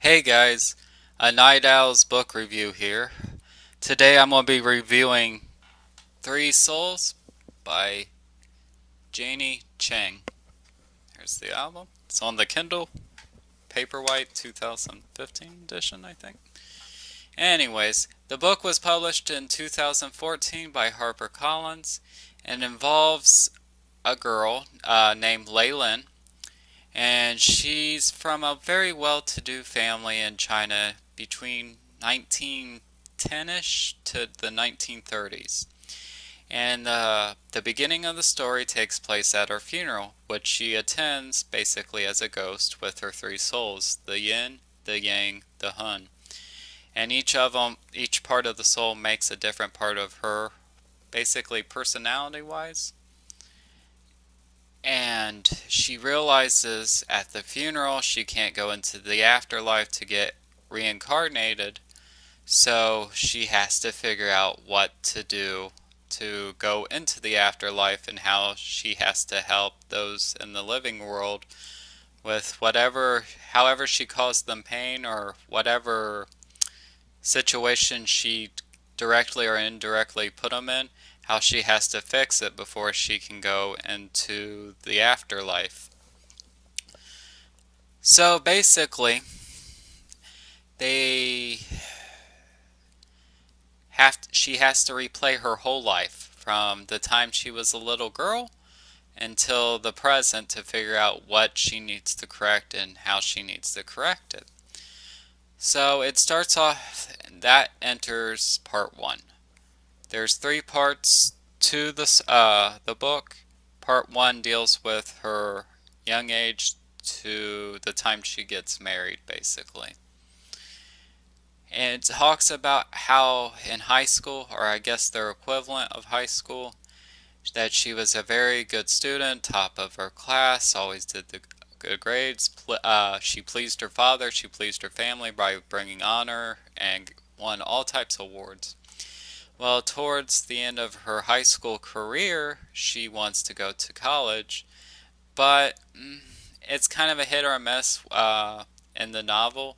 Hey guys, a Night Owl's book review here. Today I'm going to be reviewing Three Souls by Janie Chang. Here's the album. It's on the Kindle Paperwhite 2015 edition, I think. Anyways, the book was published in 2014 by HarperCollins and involves a girl named Lei, and she's from a very well-to-do family in China between 1910-ish to the 1930s. And the beginning of the story takes place at her funeral, which she attends basically as a ghost with her three souls, the yin, the yang, the hun. And each part of the soul makes a different part of her, basically personality-wise. And she realizes at the funeral she can't go into the afterlife to get reincarnated, so she has to figure out what to do to go into the afterlife and how she has to help those in the living world with however she caused them pain or whatever situation she directly or indirectly put them in, how she has to fix it before she can go into the afterlife. So basically, they she has to replay her whole life from the time she was a little girl until the present to figure out what she needs to correct and how she needs to correct it. So it starts off, that enters part one. There's three parts to the book. Part one deals with her young age to the time she gets married, basically. And it talks about how in high school, or I guess their equivalent of high school, that she was a very good student, top of her class, always did the good grades. She pleased her father, she pleased her family by bringing honor, and won all types of awards. Well, towards the end of her high school career, she wants to go to college, but it's kind of a hit or a miss in the novel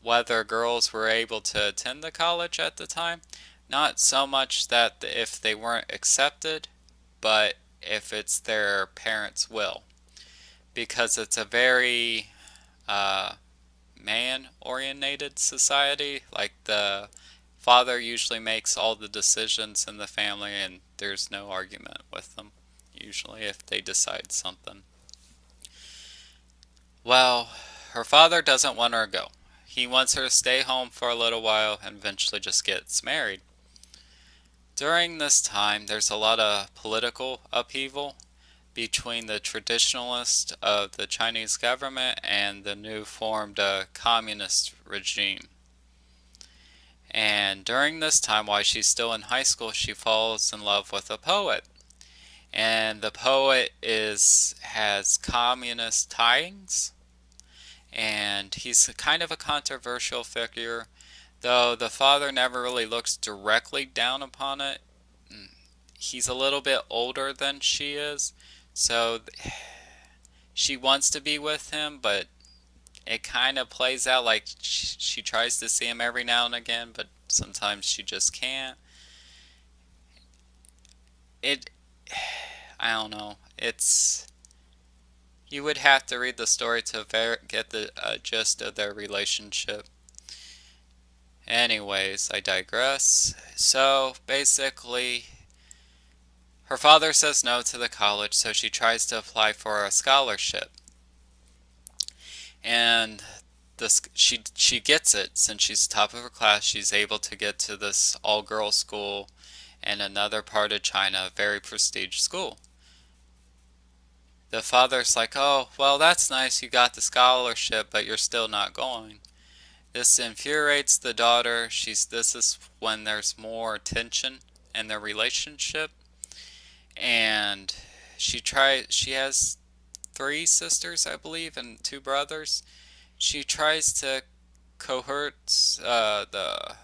whether girls were able to attend the college at the time. Not so much that if they weren't accepted, but if it's their parents' will. Because it's a very uh, man oriented society. Like the father usually makes all the decisions in the family, and there's no argument with them, usually, if they decide something. Well, her father doesn't want her to go. He wants her to stay home for a little while and eventually just gets married. During this time, there's a lot of political upheaval between the traditionalists of the Chinese government and the new formed communist regime. And during this time, while she's still in high school, she falls in love with a poet. And the poet has communist ties, and he's kind of a controversial figure, though the father never really looks directly down upon it. He's a little bit older than she is, so she wants to be with him, but it kind of plays out like she tries to see him every now and again, but sometimes she just can't. It, I don't know. You would have to read the story to get the gist of their relationship. Anyways, I digress. So basically, her father says no to the college, so she tries to apply for a scholarship. And she gets it since she's top of her class. She's able to get to this all girls school in another part of China, a very prestigious school. The father's like, "Oh, well, that's nice. You got the scholarship, but you're still not going." This infuriates the daughter. This is when there's more tension in their relationship, and she has three sisters, I believe, and two brothers. She tries to cohort the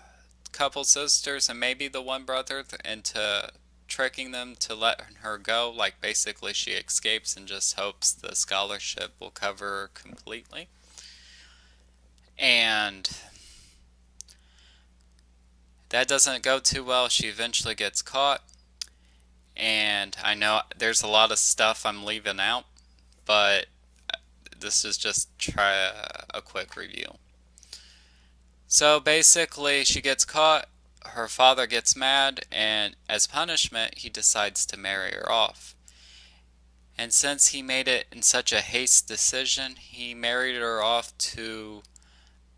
couple sisters and maybe the one brother into tricking them to let her go. Like basically, she escapes and just hopes the scholarship will cover her completely. And that doesn't go too well. She eventually gets caught. And I know there's a lot of stuff I'm leaving out, but this is just try a quick review. So basically, she gets caught, her father gets mad, and as punishment, he decides to marry her off. And since he made it in such a haste decision, he married her off to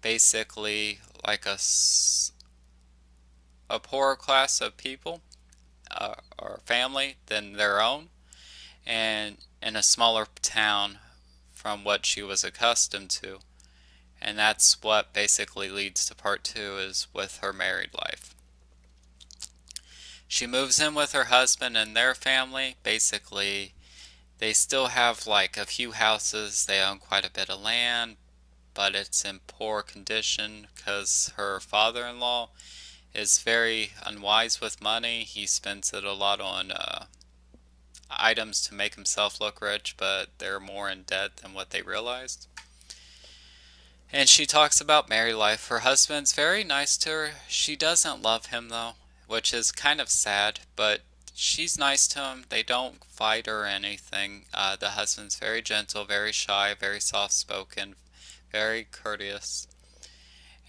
basically like a poorer class of people or family than their own, and in a smaller town from what she was accustomed to. And that's what basically leads to part two is with her married life. She moves in with her husband and their family. Basically, they still have like a few houses. They own quite a bit of land, but it's in poor condition because her father-in-law is very unwise with money. He spends it a lot on items to make himself look rich, but they're more in debt than what they realized. And she talks about married life. Her husband's very nice to her. She doesn't love him though, which is kind of sad, but she's nice to him. They don't fight or anything. The husband's very gentle, very shy, very soft spoken, very courteous.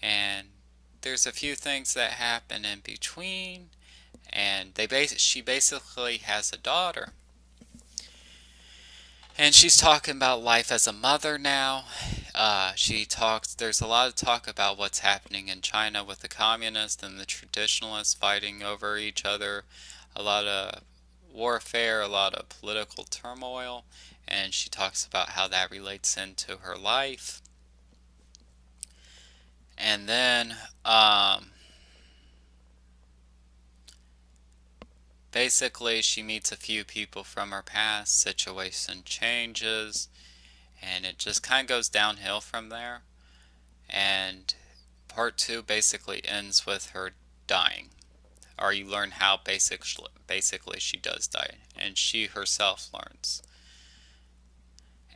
And there's a few things that happen in between, and she basically has a daughter. And she's talking about life as a mother now. There's a lot of talk about what's happening in China with the communists and the traditionalists fighting over each other. A lot of warfare, a lot of political turmoil. And she talks about how that relates into her life. And then, basically, she meets a few people from her past, situation changes, and it just kind of goes downhill from there. And part two basically ends with her dying, or you learn how basically she does die, and she herself learns.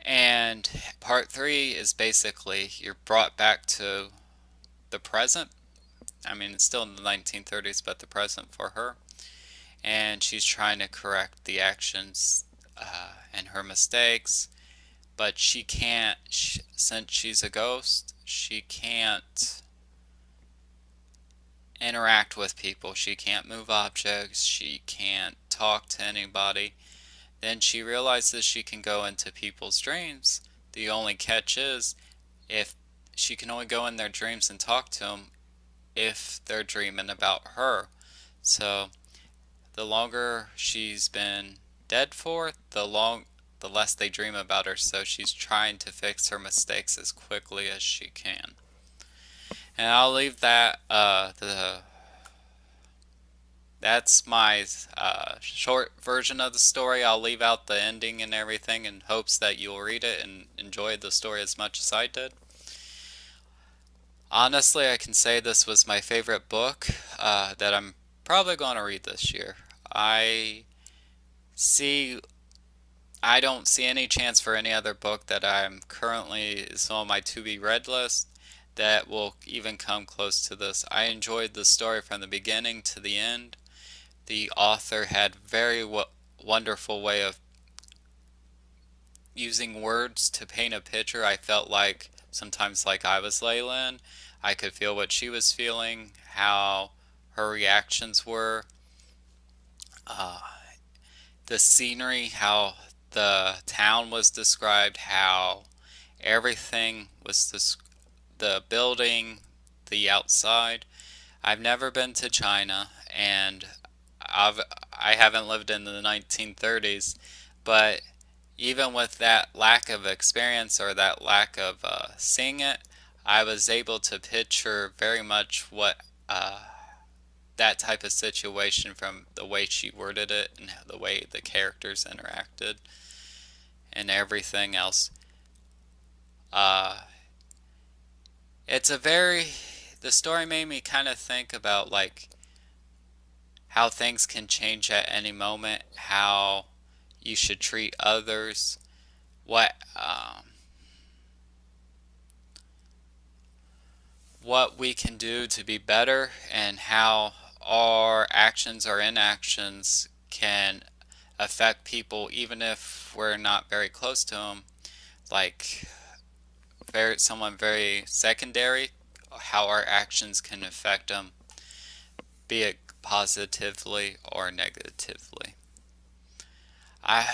And part three is basically you're brought back to the present. I mean, it's still in the 1930s, but the present for her. And she's trying to correct the actions and her mistakes, but she can't, since she's a ghost, she can't interact with people. She can't move objects. She can't talk to anybody. Then she realizes she can go into people's dreams. The only catch is if she can only go in their dreams and talk to them if they're dreaming about her. So the longer she's been dead for, the less they dream about her. So she's trying to fix her mistakes as quickly as she can. And I'll leave that that's my short version of the story. I'll leave out the ending and everything in hopes that you'll read it and enjoy the story as much as I did. Honestly, I can say this was my favorite book that I'm probably going to read this year. See, I don't see any chance for any other book that I'm currently is on my to be read list that will even come close to this. I enjoyed the story from the beginning to the end. The author had very wonderful way of using words to paint a picture. I felt like sometimes like I was Leyland. I could feel what she was feeling, how her reactions were, uh, the scenery, how the town was described, how everything was the building, the outside. I've never been to China, and I haven't lived in the 1930s, but even with that lack of experience or that lack of seeing it, I was able to picture very much what that type of situation from the way she worded it and the way the characters interacted and everything else. Uh, it's a very, the story made me kind of think about like how things can change at any moment, how you should treat others, what what we can do to be better and how our actions or inactions can affect people even if we're not very close to them, like someone very secondary, how our actions can affect them, be it positively or negatively.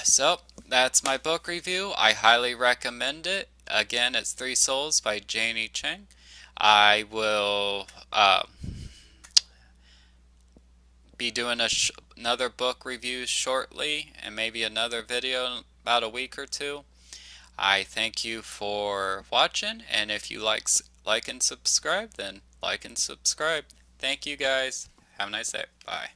So that's my book review. I highly recommend it. Again, it's Three Souls by Janie Chang. I will be doing another book review shortly, and maybe another video in about a week or two. I thank you for watching, and if you like and subscribe, then like and subscribe. Thank you guys. Have a nice day. Bye.